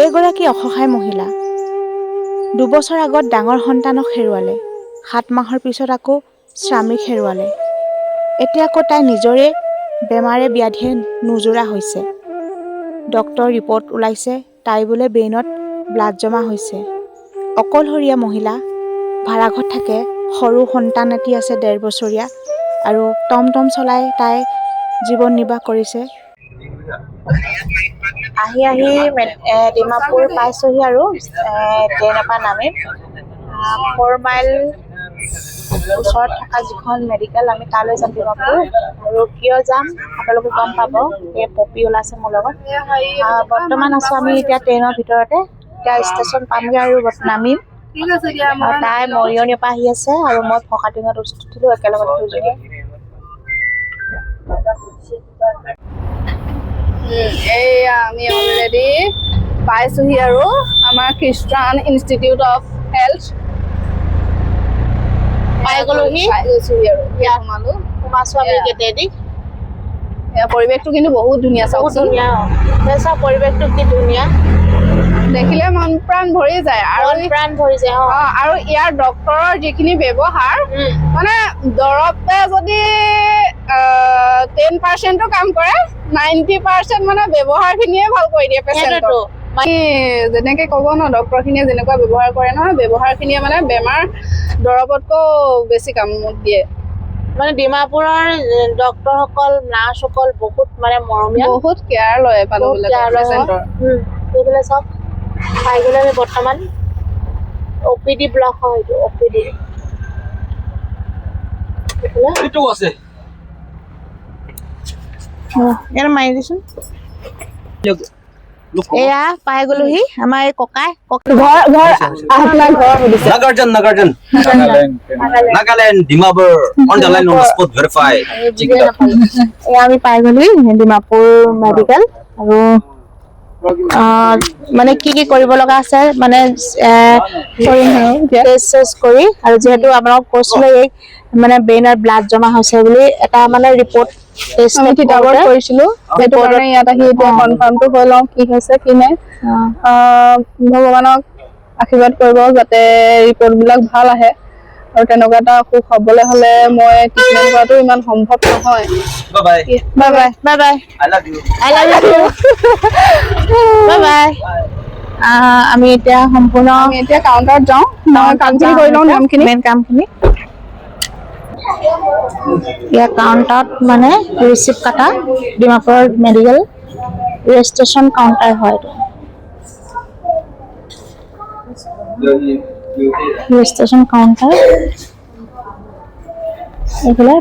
এগৰাকী অসহায় মহিলা ২বছৰ আগত ডাঙৰ সন্তানক হেৰুৱালে। ৭ মাহৰ পিছত আকৌ স্বামীক হেৰুৱালে। এতিয়া আকৌ তাই নিজৰে বেমাৰে ব্যাধিয়ে নোজোৰা হৈছে। ডক্টৰ ৰিপৰ্ট ওলাইছে তাই বোলে ব্ৰেইনত ব্লাড জমা হৈছে। অকলশৰীয়া মহিলা, ভাড়াঘৰত থাকে, সৰু সন্তান এটি আছে ১.৫ বছৰীয়া আৰু টমটম চলাই তাই জীৱন নিৰ্বাহ কৰিছে। আহি ডিমাপুৰ পাইছোহি আৰু ট্ৰেইনৰ পৰা নামিম। 4 মাইল ওচৰত থকা যিখন মেডিকেল আমি তালৈ যাম ডিমাপুৰ। আৰু কিয় যাম আপোনালোকে গম পাব। এই পপি ওলাইছে মোৰ লগত। বৰ্তমান আছো আমি এতিয়া ট্ৰেইনৰ ভিতৰতে। এতিয়া ষ্টেচন পামগৈ আৰু নামিম। তাই মৰিয়নিৰ পৰা আহি আছে আৰু মই ফকাটিঙত উঠিলো একেলগতে দুজনী। এয়া আমি অলৰেডি পাইছোহি আৰু আমাৰ খ্ৰীষ্টান ইনষ্টিটিউট অফ হেল্থ পাই গৈছোহি আৰু সোমাইছো আমি গেটেদি। পৰিৱেশটো কিন্তু বহুত ধুনীয়া, বহুত ধুনীয়া। পৰিৱেশটো কি ধুনীয়া, দেখিলে মন প্ৰাণ ভৰি যায়। আৰু আৰু ইয়াৰ ডক্তৰৰ যিখিনি ব্যৱহাৰ, মানে দৰৱে যদি 10% কাম কৰে, 90% মানে ব্যৱহাৰ খিনিয়ে ভাল কৰি দিয়ে পেচেণ্টক। যেনেকে ক'ব ন, ডক্তৰ খিনিয়ে যেনেকুৱা ব্যৱহাৰ কৰে নহয়, ব্যৱহাৰ খিনিয়ে মানে বেমাৰ দৰৱতকৈ বেছি কামত দিয়ে। মানে ডিমাপুৰৰ ডক্তৰসকল, নাৰ্ছসকল বহুত মানে মৰমীয়াল, বহুত কেয়াৰ লয় পেচেণ্টৰ। এইবিলাক চব পাই গ'লে আমি বৰ্তমান OPD ব্লক হয়, এইটো OPD। এইটো আছে। ইয়াৰ মাৰি দিছোন। এয়া পাই গলোহি আমাৰ এই ককাই। Nagaland, Dimapur, on the line on the spot, verify. আমি পাই গলোহি ডিমাপুৰ মেডিকেল। আৰু মানে কি কৰিব লগা আছে মানে টেষ্ট কৰি, আৰু যিহেতু আপোনাক কৈছিলো এই মানে ব্ৰেইনত ব্লাড জমা হৈছে বুলি এটা মানে ৰিপৰ্ট কৰিছিলো। সেইটো কাৰণে ইয়াত আহি এতিয়া কনফাৰ্মটো হৈ লওঁ কি হৈছে কি নাই। ভগৱানক আশীৰ্বাদ কৰিব যাতে ৰিপৰ্ট বিলাক ভাল আহে। আৰু তেনেকুৱা এটা অসুখ হবলৈ হলে মই ট্ৰিটমেন্ট কৰাটো ইমান সম্ভৱ নহয়। Bye bye. Bye bye. I love you. I love you too. Bye bye. আমি এতিয়া সম্পূৰ্ণ কাউণ্টাৰত যাওঁ। মই কামখিনি কৰি লওঁ, মেইন কামখিনি। ইয়াৰ কাউণ্টাৰত মানে ৰিচিপ্ট কাটা ডিমাপুৰ মেডিকেল ৰেজিষ্ট্ৰেশ্যন কাউণ্টাৰ হয়। ৰেজিষ্ট্ৰেশ্যন কাউণ্টাৰ এইফালে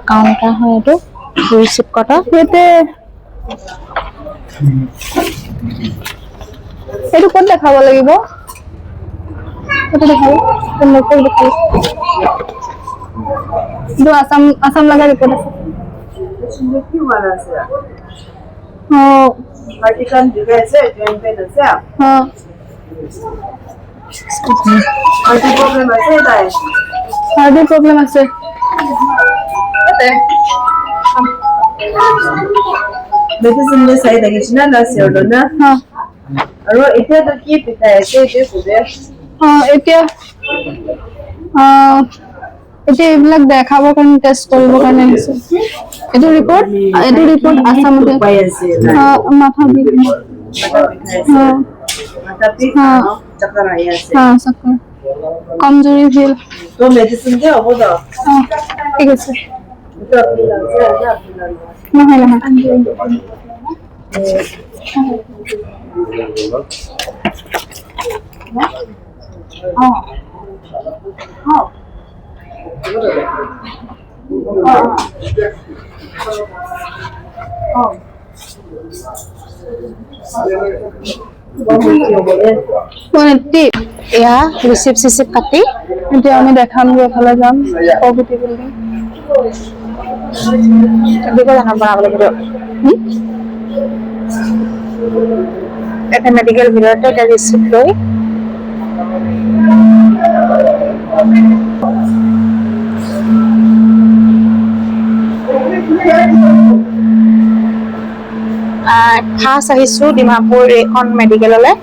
কাউণ্টাৰ হয়, এইটো ৰিচিপ্ট কটা। সেইটো ক'ত দেখাব লাগিব? আসাম লগা ৰিপৰ্ট আছে। হাৰ্টৰ প্ৰব্লেম আছে। Medicine में सही लगी ना ना सियोलो ना हाँ और इतना तो की पिता है जो सुबह हाँ इतना এইবিলাক দেখাবৰ কাৰণে টেষ্ট কৰিবৰ কাৰণে আছে। এইটো ৰিপৰ্ট আসামতে মাথা বিষ चक्कर आया है हाँ चक्कर कमजोरी फील तो मेडिसिन दे अब तो ঠিক আছে নহয় এয়া ৰিচিপ্ট কাটি এতিয়া আমি দেখামগৈ, এফালে যাম প্ৰগতি বিল্ডিং। এটা মেডিকেল ভিতৰতে এটা ৰিচিপ্ট লৈ ফাৰ্ষ্ট আহিছোঁ ডিমাপুৰ এইখন মেডিকেললৈ।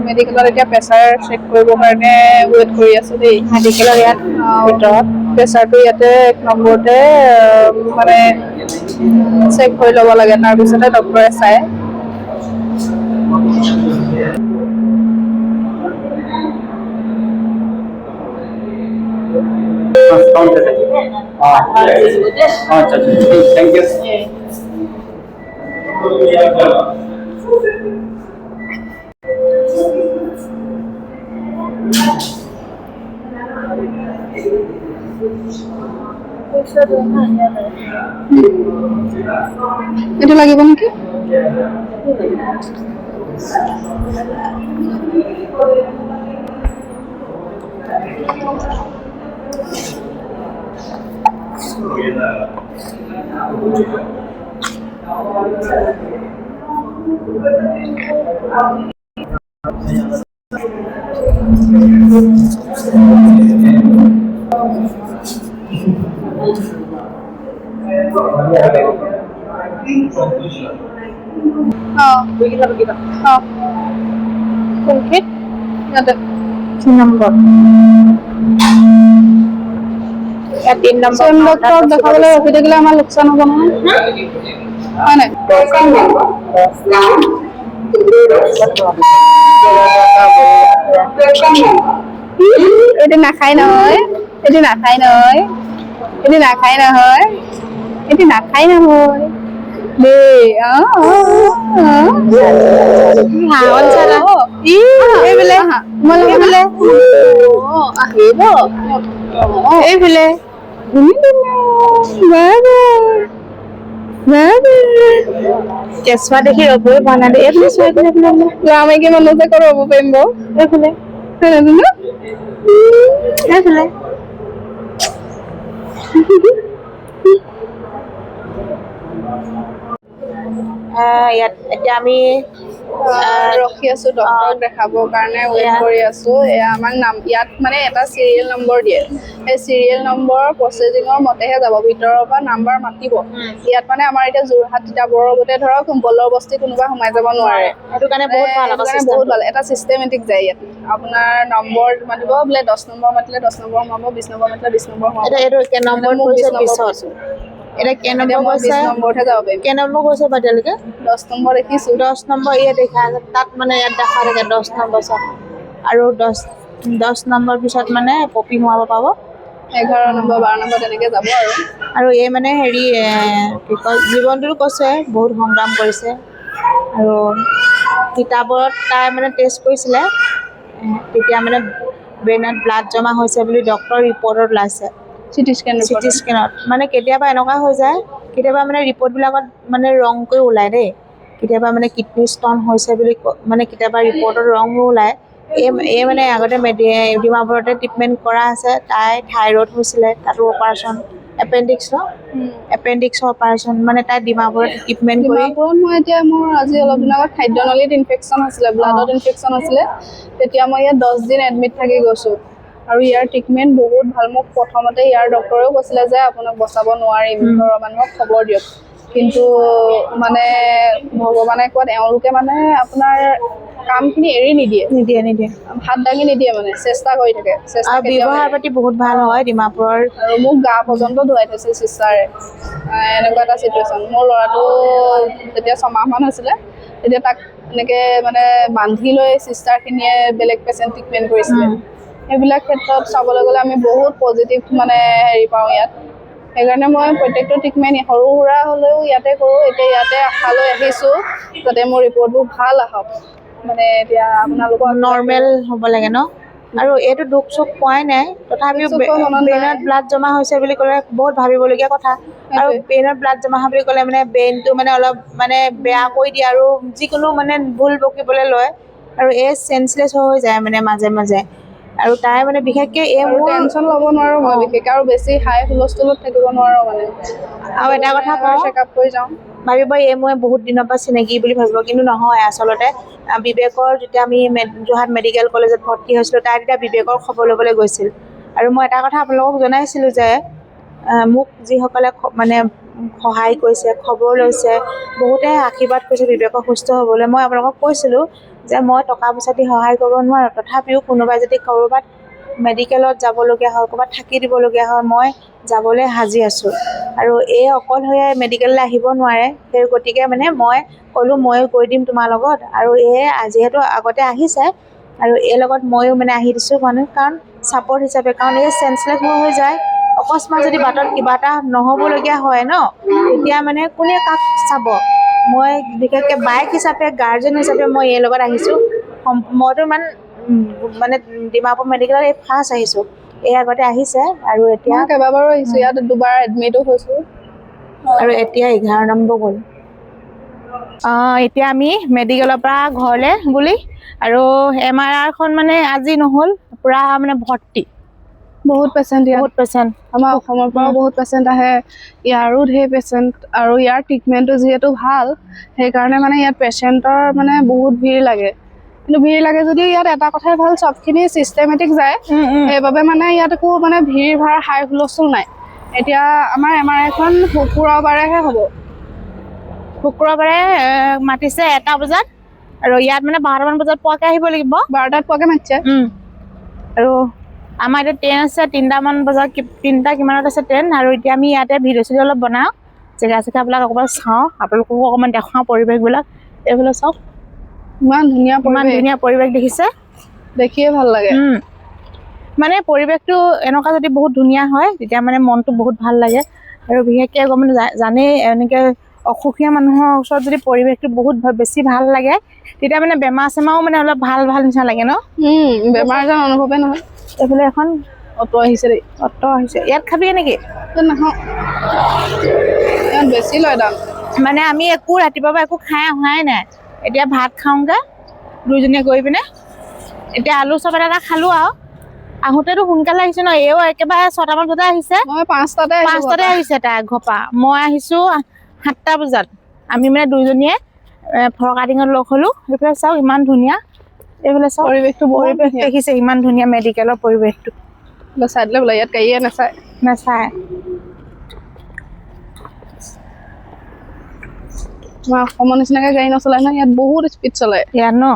মেডিকেলত এতিয়া প্ৰেছাৰ চেক কৰিবৰ কাৰণে ৱেইট কৰি আছোঁ দেই। মেডিকেলৰ ইয়াত ভিতৰত প্ৰেছাৰটো ইয়াতে 1 নম্বৰতে মানে চেক কৰি ল'ব লাগে, তাৰপিছতে ডক্টৰে চায়। अच्छा थैंक यू এইটো লাগিব নেকি? কোনখিনিত ইয়াতে 3 নম্বৰ ইয়াত 3 নম্বৰ চেম ডক্টৰক দেখাবলৈ ৰখি থাকিলে আমাৰ লোকচান হ'ব নহয়, হয় নাই? এটি নাখায় নহয়, এটি নাখায় নহয়, এটি নাখায় নহয়, এটি নাখায় নহয় দেই। হাঁহত চালা এইফালে তোমালোকে আহিব এইফালে কেঁচুৱা দেখি ৰবই পৰা নাই দেই। এইফালে চোৱা, এইফালে মাইকী মানুহ যে ক'ত ৰ'ব পাৰিম বাৰু? এইফালে এইফালে ইয়াত এতিয়া আমি ৰখি আছো ডক্টৰক দেখাবৰ কাৰণে ৱেইট কৰি আছো। এয়া আমাক ইয়াত মানে এটা চিৰিয়েল নম্বৰ দিয়ে, সেই চিৰিয়েল নম্বৰৰ প্ৰচেজিঙৰ মতেহে যাব, ভিতৰৰ পৰা নাম্বাৰ মাতিব। ইয়াত মানে আমাৰ এতিয়া যোৰহাট তিতাবৰৰ গোটেই ধৰক বলৰ বস্তি কোনোবা সোমাই যাব নোৱাৰে, সেইটো কাৰণে বহুত ভাল। সেইটো কাৰণে বহুত ভাল, এটা চিষ্টেমেটিক যায় ইয়াত। আপোনাৰ নম্বৰ মাতিব, বোলে 10 নম্বৰ মাতিলে 10 নম্বৰ সোমাব, 20 নম্বৰ মাতিলে 20 নম্বৰ সোমাব। এইটো কে নম্বৰ কৈছে পিছত, এতিয়া কে নম্বৰ কৈছে 20 নম্বৰতহে যাব পাৰিম। কে নম্বৰ কৈছে বা এতিয়ালৈকে 10 নম্বৰ দেখিছো। 10 নম্বৰ ইয়াত দেখা আছে, তাত মানে ইয়াত দেখা থাকে 10 নম্বৰ চাওক, আৰু 10 নম্বৰ পিছত মানে পপি সোমাব পাব। 11 নম্বৰ 12 নম্বৰ তেনেকে যাব আৰু এই মানে হেৰি কি কয় জীৱনটোতো কৈছে বহুত সংগ্ৰাম কৰিছে। আৰু তিতাবৰত তাই মানে টেষ্ট কৰিছিলে, তেতিয়া মানে ব্ৰেইনত ব্লাড জমা হৈছে বুলি ডক্টৰ ৰিপৰ্টত ওলাইছে, চিটি স্কেনত। মানে কেতিয়াবা এনেকুৱা হৈ যায়, কেতিয়াবা মানে ৰিপৰ্টবিলাকত মানে ৰংকৈ ওলায় দেই, কেতিয়াবা মানে কিডনী ষ্ট'ন হৈছে বুলি মানে কেতিয়াবা ৰিপৰ্টত ৰঙো ওলায়। এই মানে আগতে ডিমাপুৰতে ট্ৰিটমেণ্ট কৰা আছে, তাই থাইৰয়ড হৈছিলে, তাতো অপাৰেশ্যন, এপেণ্ডিক্সৰ অপাৰেশ্যন, মানে তাই ডিমাপুৰত ট্ৰিটমেণ্ট কৰি ডিমাপুৰত মই এতিয়া মোৰ আজি অলপ দিনৰ আগত খাদ্যনলীত ইনফেকশ্যন হৈছিলে, ব্লাডত ইনফেকশ্যন হৈছিলে, তেতিয়া মই ইয়াত 10 দিন এডমিট থাকি গৈছোঁ। আৰু ইয়াৰ ট্ৰিটমেণ্ট বহুত ভাল। মোক প্ৰথমতে ইয়াৰ ডক্টৰেও কৈছিলে যে আপোনাক বচাব নোৱাৰিম, ঘৰৰ মানুহক খবৰ দিয়ক, কিন্তু মানে ভগৱানে কোৱাত এওঁলোকে মানে আপোনাৰ কামখিনি এৰি নিদিয়ে, হাত দাঙি নিদিয়ে, মানে চেষ্টা কৰি থাকে। আৰু ব্যৱহাৰ পাতি বহুত ভাল হয় ডিমাপুৰৰ। আৰু মোক গা পৰ্যন্ত ধুৱাই থৈছে চিষ্টাৰে, এনেকুৱা এটা চিটুৱেশ্যন। মোৰ ল'ৰাটো যেতিয়া 6 মাহমান হৈছিলে, তেতিয়া তাক এনেকৈ মানে বান্ধি লৈ চিষ্টাৰখিনিয়ে বেলেগ পেচেণ্ট ট্ৰিটমেণ্ট কৰিছিলে। সেইবিলাক ক্ষেত্ৰত চাবলৈ গ'লে আমি বহুত পজিটিভ মানে হেৰি পাওঁ ইয়াত। সেইকাৰণে মই প্ৰত্যেকটো ট্ৰিটমেণ্ট সৰু সুৰা হ'লেও ইয়াতে কৰোঁ। এতিয়া ইয়াতে আশা লৈ আহিছোঁ যাতে মোৰ ৰিপৰ্টবোৰ ভাল আহক, মানে এতিয়া আপোনালোকৰ নৰ্মেল হ'ব লাগে ন। আৰু এইটো দুখ চুখ পোৱাই নাই, তথাপিও ব্ৰেইনত ব্লাড জমা হৈছে বুলি ক'লে বহুত ভাবিবলগীয়া কথা। আৰু ব্ৰেইনত ব্লাড জমা হোৱা বুলি ক'লে মানে ব্ৰেইনটো মানে অলপ মানে বেয়া কৰি দিয়ে, আৰু যিকোনো মানে ভুল বকিবলৈ লয়, আৰু চেঞ্চলেছ হৈ যায় মানে মাজে মাজে। আৰু তাই মানে বিশেষকৈ এই আৰু মোৰ টেনচন ল'ব নোৱাৰো মই বিশেষকৈ, আৰু বেছি হাই হুলস্থুলত থাকিব নোৱাৰো মানে। আৰু এটা কথা কওঁ, চেকআপ কৰি যাওঁ। ভাবিব এই মই বহুত দিনৰ পৰা চিনাকি বুলি ভাবিব, কিন্তু নহয়। আচলতে বিবেকৰ যেতিয়া আমি যোৰহাট মেডিকেল কলেজত ভৰ্তি হৈছিলোঁ, তাই তেতিয়া বিবেকৰ খবৰ ল'বলৈ গৈছিল। আৰু মই এটা কথা আপোনালোকক জনাইছিলোঁ যে মোক যিসকলে মানে সহায় কৰিছে, খবৰ লৈছে, বহুতে আশীৰ্বাদ কৰিছে বিবেকক সুস্থ হ'বলৈ, মই আপোনালোকক কৈছিলোঁ যে মই টকা পইচা দি সহায় কৰিব নোৱাৰোঁ, তথাপিও কোনোবাই যদি ক'ৰবাত মেডিকেলত যাবলগীয়া হয়, ক'ৰবাত থাকি দিবলগীয়া হয়, মই যাবলৈ সাজু আছোঁ। আৰু এই অকলশৰে মেডিকেললৈ আহিব নোৱাৰে, সেই গতিকে মানে মই ক'লোঁ ময়ো গৈ দিম তোমাৰ লগত। আৰু যিহেতু আগতে আহিছে, আৰু এই লগত ময়ো মানে আহি দিছোঁ মানে, কাৰণ ছাপৰ্ট হিচাপে, কাৰণ এই চেঞ্চলেছ হৈ যায়। অকস্মাত যদি বাটত কিবা এটা নহ'বলগীয়া হয় ন, তেতিয়া মানে কোনে কাক চাব। মই বিশেষকৈ বাইক হিচাপে, গাৰ্জেন হিচাপে মই এই লগত আহিছোঁ। মইতো মানে ডিমাপুৰ মেডিকেলত এই ফাৰ্ষ্ট আহিছোঁ। এই আগতে আহিছে, আৰু এতিয়া মই কেইবাবাৰো আহিছোঁ, ইয়াত দুবাৰ এডমিটো হৈছোঁ। আৰু এতিয়া 11 নম্বৰ গ'ল। এতিয়া আমি মেডিকেলৰ পৰা ঘৰলৈ বুলি, আৰু MRIখন মানে আজি নহ'ল, পূৰা মানে ভৰ্তি। বহুত পেচেণ্ট ইয়াত, বহুত পেচেণ্ট। আমাৰ অসমৰ পৰাও বহুত পেচেণ্ট আহে, ইয়াৰো ঢেৰ পেচেণ্ট। আৰু ইয়াৰ ট্ৰিটমেণ্টটো যিহেতু ভাল, সেইকাৰণে মানে ইয়াত পেচেণ্টৰ মানে বহুত ভিৰ লাগে। কিন্তু ভিৰ লাগে যদিও ইয়াত এটা কথাই ভাল, চবখিনি চিষ্টেমেটিক যায়। সেইবাবে মানে ইয়াত একো মানে ভিৰ ভাৰ হাই হুলস্থুল নাই। এতিয়া আমাৰ MRIখন শুক্ৰবাৰেহে হ'ব। শুক্ৰবাৰে মাতিছে 1টা বজাত, আৰু ইয়াত মানে 12টামান বজাত পোৱাকৈ আহিব লাগিব। 12টাত পোৱাকৈ মাতিছে। আৰু আমাৰ এতিয়া ট্ৰেইন আছে 3টামান বজাত, 3টা কিমানত আছে ট্ৰেইন। আৰু এতিয়া আমি ইয়াতে ভিডিঅ' চিডিঅ' অলপ বনাওঁ, জেগা চেগাবিলাক অকণমান চাওঁ, আপোনালোককো অকণমান দেখাওঁ পৰিৱেশবিলাক। এইফালে চাওক, ইমান ধুনীয়া পৰিৱেশ দেখিছে, দেখিয়ে ভাল লাগে। মানে পৰিৱেশটো এনেকুৱা যদি বহুত ধুনীয়া হয়, তেতিয়া মানে মনটো বহুত ভাল লাগে। আৰু বিশেষকৈ মানে জানেই, এনেকৈ অসুখীয়া মানুহৰ ওচৰত যদি পৰিৱেশটো বহুত বেছি ভাল লাগে, তেতিয়া মানে বেমাৰ চেমাৰো মানে অলপ ভাল নিচিনা লাগে ন। বেমাৰ যেন অনুভৱে নহয়। এইফালে এখন অটো আহিছে দেই। অটো আহিছে। ইয়াত খাবি নেকি? নাখাওঁ, ইয়াত বেছি লয় দাম। মানে আমি একো ৰাতিপুৱাৰ পৰা একো খাই অহাই নাই, এতিয়া ভাত খাওঁগৈ দুইজনীয়ে গৈ পিনে। এতিয়া আলু চপ এটা খালোঁ, আৰু আহোঁতেতো সোনকালে আহিছে ন। এও একেবাৰে 6টামান বজাত আহিছে, মই 5টাতে আহিছে তাই ঘৰৰ পৰা। মই আহিছোঁ 7টা বজাত। আমি মানে দুইজনীয়ে ফৰকাটিঙত লগ হ'লোঁ। এইফালে চাওক ইমান ধুনীয়া, এইফালে চাওক পৰিৱেশটো পৰিৱেশ দেখিছে, ইমান ধুনীয়া মেডিকেলৰ পৰিৱেশটো। চাই দিলে বোলে, ইয়াত গাড়ীয়ে নাচায়। আমাৰ অসমৰ নিচিনাকৈ গাড়ী নচলায় নহয়, ইয়াত বহুত স্পীড চলায় ইয়াত ন।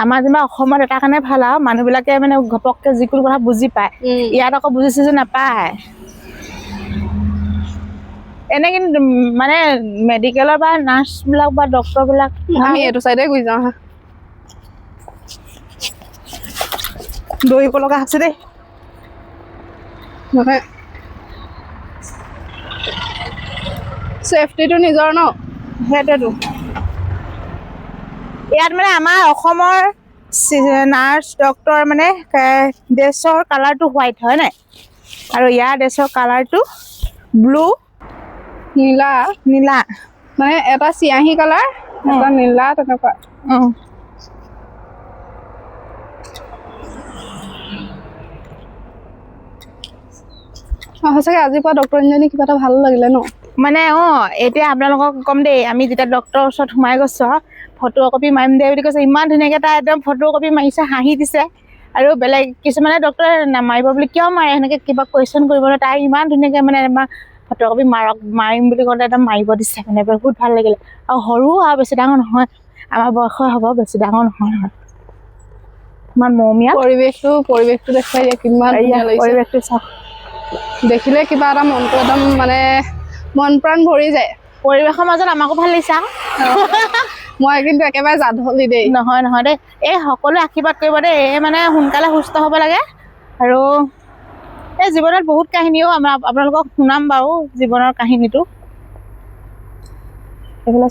আমাৰ যেনিবা অসমত এটা কাৰণে ভাল, আৰু মানুহবিলাকে মানে ঘপককৈ যিকোনো কথা বুজি পায়। ইয়াত আকৌ বুজি নাপায়। এনে কিন্তু মানে মেডিকেলৰ বা নাৰ্ছবিলাক বা ডক্টৰবিলাক, আমি এইটো চাইডে গৈ যাওঁ হা। দৌৰিব লগা হৈছে দেই। নহয়, ছেফটিটো নিজৰ ন। সেইটোৱেতো, ইয়াত মানে আমাৰ অসমৰ নাৰ্ছ ডক্টৰ মানে ড্ৰেছৰ কালাৰটো হোৱাইট হয় নাই, আৰু ইয়াৰ ড্ৰেছৰ কালাৰটো ব্লু, নীলা। মানে এটা চিয়াহী কালাৰ, এটা নীলা, তেনেকুৱা। সঁচাকৈ আজিৰ পৰা ডক্টৰজনী কিবা এটা ভাল লাগিলে ন। মানে এতিয়া আপোনালোকক ক'ম দেই, আমি যেতিয়া ডক্টৰৰ ওচৰত সোমাই গৈছোঁ, ফটো কপি মাৰিম দে বুলি কৈছে। ইমান ধুনীয়াকৈ তাই একদম ফটো কপি মাৰিছে, হাঁহি দিছে। আৰু বেলেগ কিছুমানে ডক্টৰে নামাৰিব বুলি, কিয় মাৰে সেনেকৈ কিবা কুৱেশ্যন কৰিব ন। তাই ইমান ধুনীয়াকৈ মানে আমাৰ ফটো কপি মাৰিম বুলি ক'লে একদম মাৰিব দিছে, মানে বহুত ভাল লাগিলে। আৰু সৰু, আৰু বেছি ডাঙৰ নহয়, আমাৰ বয়সৰ হ'ব, বেছি ডাঙৰ নহয়। ইমান মৰমীয়াল পৰিৱেশটো দেখুৱাই দিয়ে, কিমান ধুনীয়া লাগিছে। পৰিৱেশটো চাওক, দেখিলে কিবা এটা মনটো একদম মানে মন প্ৰাণ ভৰি যায়। পৰিৱেশৰ মাজত আমাকো ভাল লাগিছে। মই কিন্তু একেবাৰে জাধলি দেই। নহয় দেই, এই সকলোৱে আশীৰ্বাদ কৰিব দেই। এই মানে সোনকালে সুস্থ হ'ব লাগে। আৰু এই জীৱনত বহুত কাহিনীও আপোনালোকক শুনাম বাৰু, জীৱনৰ কাহিনীটো। এইফালে